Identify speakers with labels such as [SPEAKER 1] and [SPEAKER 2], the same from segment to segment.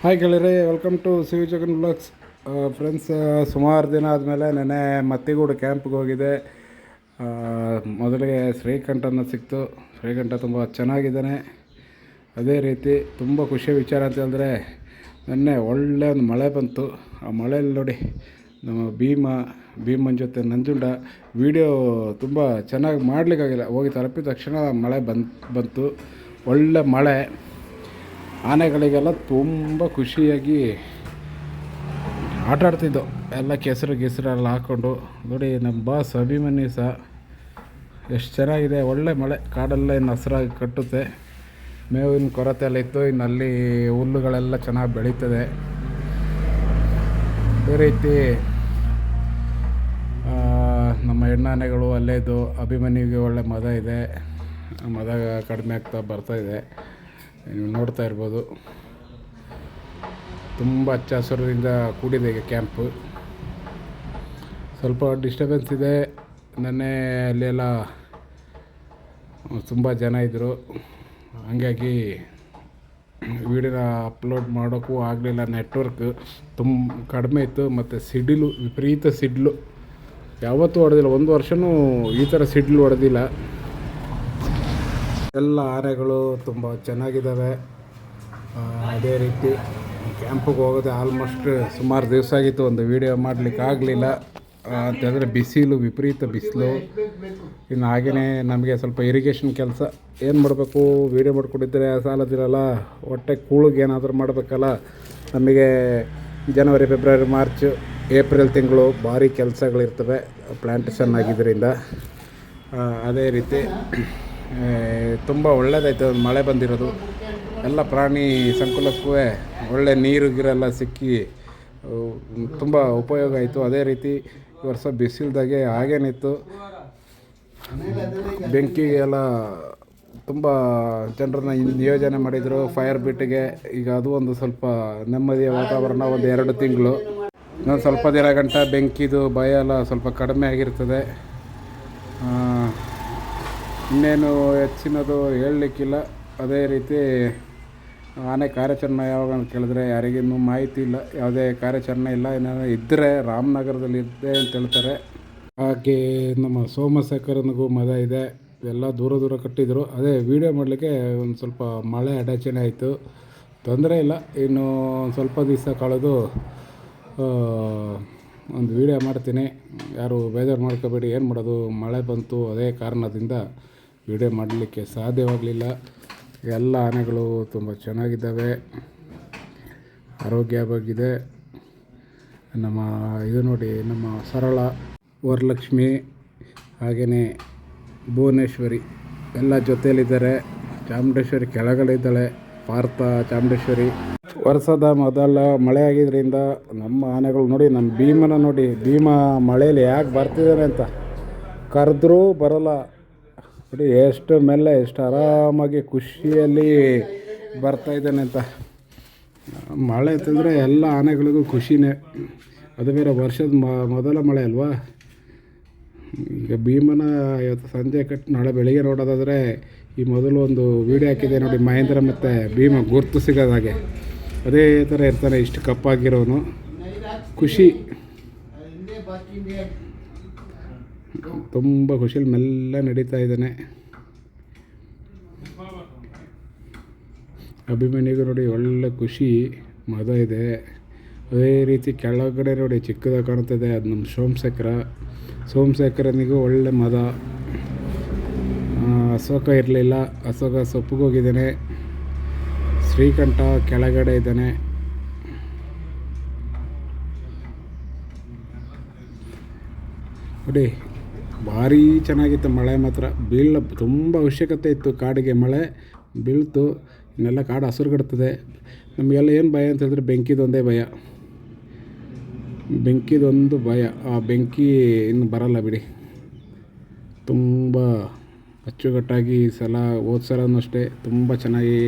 [SPEAKER 1] Hi ಗೆಳೆಯರೆ, welcome to ಶಿವಜಗನ್ blogs. Friends, ಸುಮಾರು ದಿನ ಆದಮೇಲೆ ನೆನ್ನೆ ಮತ್ತಿಗೂಡು ಕ್ಯಾಂಪ್ಗೆ ಹೋಗಿದೆ. ಮೊದಲಿಗೆ ಶ್ರೀಕಂಠನ ಸಿಕ್ತು. ಶ್ರೀಕಂಠ ತುಂಬ ಚೆನ್ನಾಗಿದ್ದಾನೆ. ಅದೇ ರೀತಿ ತುಂಬ ಖುಷಿಯ ವಿಚಾರ ಅಂತ ಹೇಳಿದ್ರೆ, ನೆನ್ನೆ ಒಳ್ಳೆ ಒಂದು ಮಳೆ ಬಂತು. ಆ ಮಳೆಯಲ್ಲಿ ನೋಡಿ ನಮ್ಮ ಭೀಮನ ಜೊತೆ ನಂಜುಂಡ ವೀಡಿಯೋ ತುಂಬ ಚೆನ್ನಾಗಿ ಮಾಡಲಿಕ್ಕಾಗಿಲ್ಲ. ಹೋಗಿ ತಲುಪಿದ ತಕ್ಷಣ ಮಳೆ ಬಂತು. ಒಳ್ಳೆ ಮಳೆ. ಆನೆಗಳಿಗೆಲ್ಲ ತುಂಬ ಖುಷಿಯಾಗಿ ಆಟ ಆಡ್ತಿದ್ದವು. ಎಲ್ಲ ಕೆಸರೆಲ್ಲ ಹಾಕ್ಕೊಂಡು ನೋಡಿ. ನಮ್ಮ ಬಾಸ್ ಅಭಿಮನ್ಯು ಸಹ ಎಷ್ಟು ಚೆನ್ನಾಗಿದೆ. ಒಳ್ಳೆ ಮಳೆ. ಕಾಡೆಲ್ಲ ಇನ್ನು ಹಸಿರಾಗಿ ಕಟ್ಟುತ್ತೆ. ಮೇವಿನ ಕೊರತೆ ಎಲ್ಲ ಇತ್ತು, ಇನ್ನು ಅಲ್ಲಿ ಹುಲ್ಲುಗಳೆಲ್ಲ ಚೆನ್ನಾಗಿ ಬೆಳೀತದೆ. ಅದೇ ರೀತಿ ನಮ್ಮ ಹೆಣ್ಣಾನೆಗಳು ಅಲ್ಲೇ ಇದ್ದು. ಅಭಿಮನ್ಯುಗೆ ಒಳ್ಳೆ ಮದ ಇದೆ. ಮದ ಕಡಿಮೆ ಆಗ್ತಾ ಬರ್ತಾಯಿದೆ. ನೀವು ನೋಡ್ತಾ ಇರ್ಬೋದು. ತುಂಬ ಹಚ್ಚ ಹಸಿರಿಂದ ಕೂಡಿದೆ ಈಗ ಕ್ಯಾಂಪು. ಸ್ವಲ್ಪ ಡಿಸ್ಟರ್ಬೆನ್ಸ್ ಇದೆ. ನೆನ್ನೆ ಅಲ್ಲೆಲ್ಲ ತುಂಬ ಜನ ಇದ್ದರು. ಹಾಗಾಗಿ ವೀಡಿಯೋನ ಅಪ್ಲೋಡ್ ಮಾಡೋಕ್ಕೂ ಆಗಲಿಲ್ಲ. ನೆಟ್ವರ್ಕ್ ಕಡಿಮೆ ಇತ್ತು. ಮತ್ತು ವಿಪರೀತ ಸಿಡಿಲು ಯಾವತ್ತೂ ಹೊಡೆದಿಲ್ಲ. ಒಂದು ವರ್ಷವೂ ಈ ಥರ ಸಿಡಿಲು ಹೊಡೆದಿಲ್ಲ. ಎಲ್ಲ ಆನೆಗಳು ತುಂಬ ಚೆನ್ನಾಗಿದ್ದಾವೆ. ಅದೇ ರೀತಿ ಕ್ಯಾಂಪಿಗೆ ಹೋಗೋದೆ ಆಲ್ಮೋಸ್ಟ್ ಸುಮಾರು ದಿವಸ ಆಗಿತ್ತು. ಒಂದು ವೀಡಿಯೋ ಮಾಡಲಿಕ್ಕೆ ಆಗಲಿಲ್ಲ ಅಂತಂದರೆ ವಿಪರೀತ ಬಿಸಿಲು. ಇನ್ನು ಹಾಗೆಯೇ ನಮಗೆ ಸ್ವಲ್ಪ ಇರಿಗೇಷನ್ ಕೆಲಸ ಏನು ಮಾಡಬೇಕು, ವೀಡಿಯೋ ಮಾಡ್ಕೊಂಡಿದ್ದರೆ ಸಾಲದಿರಲ್ಲ. ಹೊಟ್ಟೆ ಕೂಳಿಗೆ ಏನಾದರೂ ಮಾಡಬೇಕಲ್ಲ. ನಮಗೆ ಜನವರಿ, ಫೆಬ್ರವರಿ, ಮಾರ್ಚ್, ಏಪ್ರಿಲ್ ತಿಂಗಳು ಭಾರಿ ಕೆಲಸಗಳಿರ್ತವೆ ಪ್ಲ್ಯಾಂಟೇಷನ್ ಆಗಿದ್ದರಿಂದ. ಅದೇ ರೀತಿ ತುಂಬ ಒಳ್ಳೆಯದಾಯಿತು ಮಳೆ ಬಂದಿರೋದು. ಎಲ್ಲ ಪ್ರಾಣಿ ಸಂಕುಲಕ್ಕೂ ಒಳ್ಳೆ ನೀರುಗಿರೆಲ್ಲ ಸಿಕ್ಕಿ ತುಂಬ ಉಪಯೋಗ ಆಯಿತು. ಅದೇ ರೀತಿ ಈ ವರ್ಷ ಬಿಸಿಲ್ದಾಗೆ ಹಾಗೇನಿತ್ತು. ಬೆಂಕಿಗೆಲ್ಲ ತುಂಬ ಜನರನ್ನ ನಿಯೋಜನೆ ಮಾಡಿದರು ಫೈರ್ ಬಿಟ್ಟಿಗೆ. ಈಗ ಅದು ಒಂದು ಸ್ವಲ್ಪ ನೆಮ್ಮದಿಯ ವಾತಾವರಣ. ಒಂದು 2 ತಿಂಗಳು ಇನ್ನೊಂದು ಸ್ವಲ್ಪ ದಿನ ಗಂಟ ಬೆಂಕಿದು ಭಯ ಎಲ್ಲ ಸ್ವಲ್ಪ ಕಡಿಮೆ ಆಗಿರ್ತದೆ. ಇನ್ನೇನು ಹೆಚ್ಚಿನದು ಹೇಳಲಿಕ್ಕಿಲ್ಲ. ಅದೇ ರೀತಿ ಆನೆ ಕಾರ್ಯಾಚರಣೆ ಯಾವಾಗ ಅಂತ ಕೇಳಿದ್ರೆ ಯಾರಿಗಿನ್ನೂ ಮಾಹಿತಿ ಇಲ್ಲ. ಯಾವುದೇ ಕಾರ್ಯಾಚರಣೆ ಇಲ್ಲ. ಏನಾದರೂ ಇದ್ದರೆ ರಾಮನಗರದಲ್ಲಿ ಇದ್ದೆ ಅಂತ ಹೇಳ್ತಾರೆ. ಹಾಗೆ ನಮ್ಮ ಸೋಮಶೇಖರನಿಗೂ ಮದ ಇದೆ. ಎಲ್ಲ ದೂರ ಕಟ್ಟಿದರು. ಅದೇ ವೀಡಿಯೋ ಮಾಡಲಿಕ್ಕೆ ಒಂದು ಸ್ವಲ್ಪ ಮಳೆ ಅಡಚಣೆ ಆಯಿತು. ತೊಂದರೆ ಇಲ್ಲ. ಇನ್ನು ಒಂದು ಸ್ವಲ್ಪ ದಿವಸ ಕಳೆದು ಒಂದು ವೀಡಿಯೋ ಮಾಡ್ತೀನಿ. ಯಾರು ಬೇಜಾರು ಮಾಡ್ಕೋಬೇಡಿ. ಏನು ಮಾಡೋದು, ಮಳೆ ಬಂತು. ಅದೇ ಕಾರಣದಿಂದ ವೀಡಿಯೋ ಮಾಡಲಿಕ್ಕೆ ಸಾಧ್ಯವಾಗಲಿಲ್ಲ. ಎಲ್ಲ ಆನೆಗಳು ತುಂಬ ಚೆನ್ನಾಗಿದ್ದಾವೆ, ಆರೋಗ್ಯವಾಗಿದೆ. ನಮ್ಮ ಇದು ನೋಡಿ, ನಮ್ಮ ಸರಳ, ವರಲಕ್ಷ್ಮಿ, ಹಾಗೆಯೇ ಭುವನೇಶ್ವರಿ ಎಲ್ಲ ಜೊತೆಯಲ್ಲಿದ್ದಾರೆ. ಚಾಮುಂಡೇಶ್ವರಿ ಕೆಳಗಡೆ ಪಾರ್ಥ ಚಾಮುಂಡೇಶ್ವರಿ. ವರ್ಷದ ಮೊದಲ ಮಳೆ ಆಗಿದ್ದರಿಂದ ನಮ್ಮ ಆನೆಗಳು ನೋಡಿ, ನಮ್ಮ ಭೀಮನ ನೋಡಿ. ಭೀಮ ಮಳೆಯಲ್ಲಿ ಯಾಕೆ ಬರ್ತಿದ್ದಾನೆ ಅಂತ ಕರೆದ್ರೂ ಬರೋಲ್ಲ ನೋಡಿ. ಎಷ್ಟು ಮೆಲ್ಲ, ಎಷ್ಟು ಆರಾಮಾಗಿ ಖುಷಿಯಲ್ಲಿ ಬರ್ತಾಯಿದ್ದಾನೆ ಅಂತ. ಮಳೆ ಅಂತಂದರೆ ಎಲ್ಲ ಆನೆಗಳಿಗೂ ಖುಷಿನೇ. ಅದು ಬೇರೆ ವರ್ಷದ ಮೊದಲ ಮಳೆ ಅಲ್ವಾ. ಈಗ ಭೀಮನ ಇವತ್ತು ಸಂಜೆ ನಾಳೆ ಬೆಳಿಗ್ಗೆ ನೋಡೋದಾದರೆ, ಈ ಮೊದಲು ಒಂದು ವೀಡಿಯೋ ಹಾಕಿದೆ ನೋಡಿ, ಮಹೇಂದ್ರ ಮತ್ತು ಭೀಮ ಗುರ್ತು ಸಿಗೋದು ಹಾಗೆ. ಅದೇ ಥರ ಇರ್ತಾನೆ, ಇಷ್ಟು ಕಪ್ಪಾಗಿರೋನು. ಖುಷಿ, ತುಂಬ ಖುಷಿಯಲ್ಲಿ ಮೆಲ್ಲ ನಡೀತಾ ಇದ್ದಾನೆ. ಅಭಿಮನ್ಯುಗೂ ನೋಡಿ ಒಳ್ಳೆ ಖುಷಿ, ಮದ ಇದೆ. ಅದೇ ರೀತಿ ಕೆಳಗಡೆ ನೋಡಿ ಚಿಕ್ಕದಾಗಿ ಕಾಣ್ತದೆ, ಅದು ನಮ್ಮ ಸೋಮಶೇಖರನಿಗೂ ಒಳ್ಳೆ ಮದ. ಅಶೋಕ ಇರಲಿಲ್ಲ, ಅಶೋಕ ಸೊಪ್ಪಿಗೆ ಹೋಗಿದ್ದಾನೆ. ಶ್ರೀಕಂಠ ಕೆಳಗಡೆ ಇದ್ದಾನೆ. ನೋಡಿ, ಭಾರಿ ಚೆನ್ನಾಗಿತ್ತು ಮಳೆ ಮಾತ್ರ. ತುಂಬ ಅವಶ್ಯಕತೆ ಇತ್ತು ಕಾಡಿಗೆ. ಮಳೆ ಬೀಳ್ತು. ಇನ್ನೆಲ್ಲ ಕಾಡು ಹಸಿರುಗಡ್ತದೆ. ನಮಗೆಲ್ಲ ಏನು ಭಯ ಅಂತ ಹೇಳಿದ್ರೆ ಬೆಂಕಿದೊಂದೇ ಭಯ. ಬೆಂಕಿದೊಂದು ಭಯ. ಆ ಬೆಂಕಿ ಇನ್ನು ಬರಲ್ಲ ಬಿಡಿ. ತುಂಬ ಅಚ್ಚುಕಟ್ಟಾಗಿ ಈ ಸಲ, ಹೋದ ಸಲನೂ ಅಷ್ಟೇ ತುಂಬ ಚೆನ್ನಾಗಿ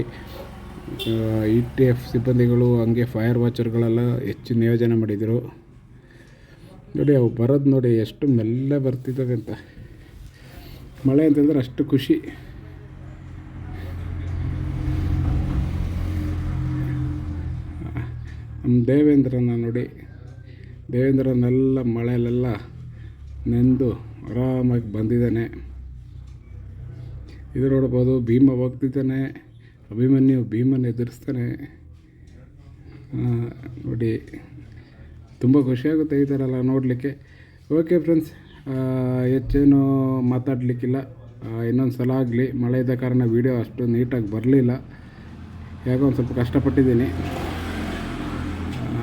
[SPEAKER 1] ETF ಸಿಬ್ಬಂದಿಗಳು, ಹಂಗೆ ಫೈರ್ ವಾಚರ್ಗಳೆಲ್ಲ ಹೆಚ್ಚು ನಿಯೋಜನೆ ಮಾಡಿದರು. ನೋಡಿ, ಅವು ಬರೋದು ನೋಡಿ ಎಷ್ಟು ಮೆಲ್ಲ ಬರ್ತಿದ್ದಾವೆ ಅಂತ. ಮಳೆ ಅಂತಂದರೆ ಅಷ್ಟು ಖುಷಿ. ನಮ್ಮ ದೇವೇಂದ್ರನ ನೋಡಿ, ದೇವೇಂದ್ರನೆಲ್ಲ ಮಳೆಯಲ್ಲೆಲ್ಲ ನೆಂದು ಆರಾಮಾಗಿ ಬಂದಿದ್ದಾನೆ. ಇದು ನೋಡ್ಬೋದು, ಭೀಮ ಹೋಗ್ತಿದ್ದಾನೆ, ಅಭಿಮನ್ಯು ಭೀಮನ ಎದುರಿಸ್ತಾನೆ. ನೋಡಿ, ತುಂಬ ಖುಷಿಯಾಗುತ್ತೆ ಈ ಥರ ಎಲ್ಲ ನೋಡಲಿಕ್ಕೆ. ಓಕೆ ಫ್ರೆಂಡ್ಸ್, ಹೆಚ್ಚೇನು ಮಾತಾಡಲಿಕ್ಕಿಲ್ಲ. ಇನ್ನೊಂದು ಸಲ ಆಗಲಿ, ಮಳೆ ಇದ್ದ ಕಾರಣ ವೀಡಿಯೋ ಅಷ್ಟು ನೀಟಾಗಿ ಬರಲಿಲ್ಲ, ಯಾಕೋ ಒಂದು ಸ್ವಲ್ಪ ಕಷ್ಟಪಟ್ಟಿದ್ದೀನಿ.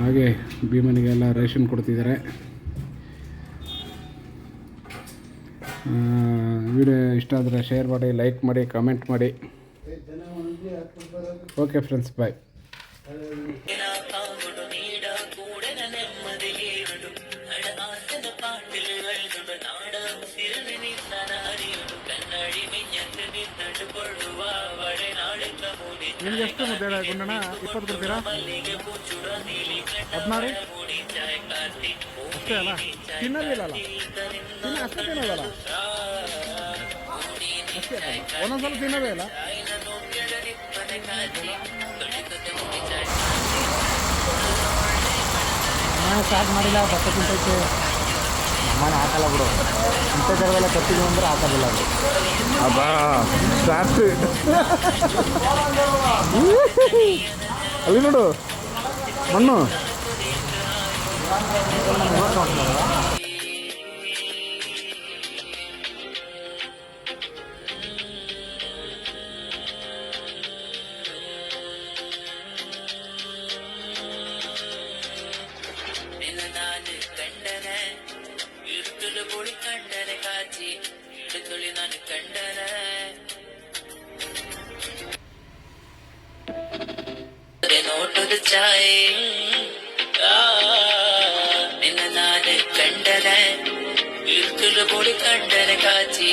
[SPEAKER 1] ಹಾಗೆ ಭೀಮನಿಗೆಲ್ಲ ರೇಷನ್ ಕೊಡ್ತಿದ್ದಾರೆ. ವಿಡಿಯೋ ಇಷ್ಟ ಆದರೆ ಶೇರ್ ಮಾಡಿ, ಲೈಕ್ ಮಾಡಿ, ಕಮೆಂಟ್ ಮಾಡಿ. ಓಕೆ ಫ್ರೆಂಡ್ಸ್, ಬಾಯ್.
[SPEAKER 2] ನಿಮ್ಗೆ ಎಷ್ಟು ಮುದ್ದೆ ಗುಂಡಣ್ಣ? 20 ಕೊಡ್ತೀರಾ? 16 ಅಷ್ಟೇ ಅಲ್ಲ, ತಿನ್ನೋದಿಲ್ಲ ಅಲ್ಲ, ಅಷ್ಟೇ ತಿನ್ನೋದಲ್ಲ, ಅಷ್ಟೇ ಒಂದೊಂದ್ಸಲ ತಿನ್ನೋದೇ ಇಲ್ಲ. ನಾನು ಸ್ಟಾರ್ಟ್ ಮಾಡಿಲ್ಲ, ಭತ್ತ ತಿಂತೈತೆ. ನಮ್ಮನೆ ಹಾಕಲ್ಲ ಬಿಡು, ಇಂಥ ಜಾಗದಲ್ಲ ಕತ್ತಿದ್ವಿ ಅಂದ್ರೆ ಹಾಕೋದಿಲ್ಲ ಅದು.
[SPEAKER 1] ಅಬ್ಬಾ ಸ್ಟಾರ್ಟ್ ಅಲ್ಲಿ ನೋಡು ಮಣ್ಣು.
[SPEAKER 3] ನೋಟದ ಛಾಯೆ ನಿನ್ನ ನಾನು ಕಂಡನೆ, ಇರ್ತಲು ಬೋಳಿ ಕಂಡನೆ ಕಾಚಿ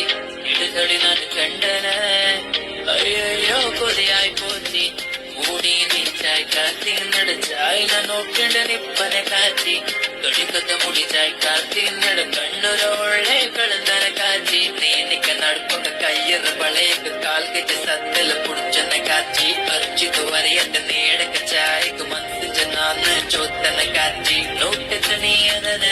[SPEAKER 3] ಹಿಡಿದಳಿ ನಾನು ಕಂಡನೆ. ಅಯ್ಯಯ್ಯೋ ಕೊಲೆಯಾಯ್ ಪೋಚಿ ಮೂಡಿ ನಿಂಚಾಯ್ ಕಾತಿ ನಡ ಚಾಯ್ ನಾನು ನೋಡ್ಕೊಂಡ ನಿಪ್ಪನೆ ಕಾಚಿ ಕಡಿಕದ ಮುಡಿ ಚಾಯ್ ಕಾತಿ ನಡ ಕಣ್ಣುರ ಒಳ್ಳೆ ಕಳಂದನ ಕಾಚಿ ನೀನಿಕ ನಡ್ಕೊಂಡ ಕೈಯದ ಬಳೆಯಕ ಕಾಲ್ಗೆಜ ಸದ್ದಲ ಪುಡ್ಚನ ಕಾಚಿ ಅರ್ಚಿತು ವರಿಯದ ನೇಡಕ ಚಾಯ್ಕ ಮನ್ಸು ಜನಾನ ಚೋತ್ತನ ಕಾಚಿ ನೋಟದ ನೀಯದನ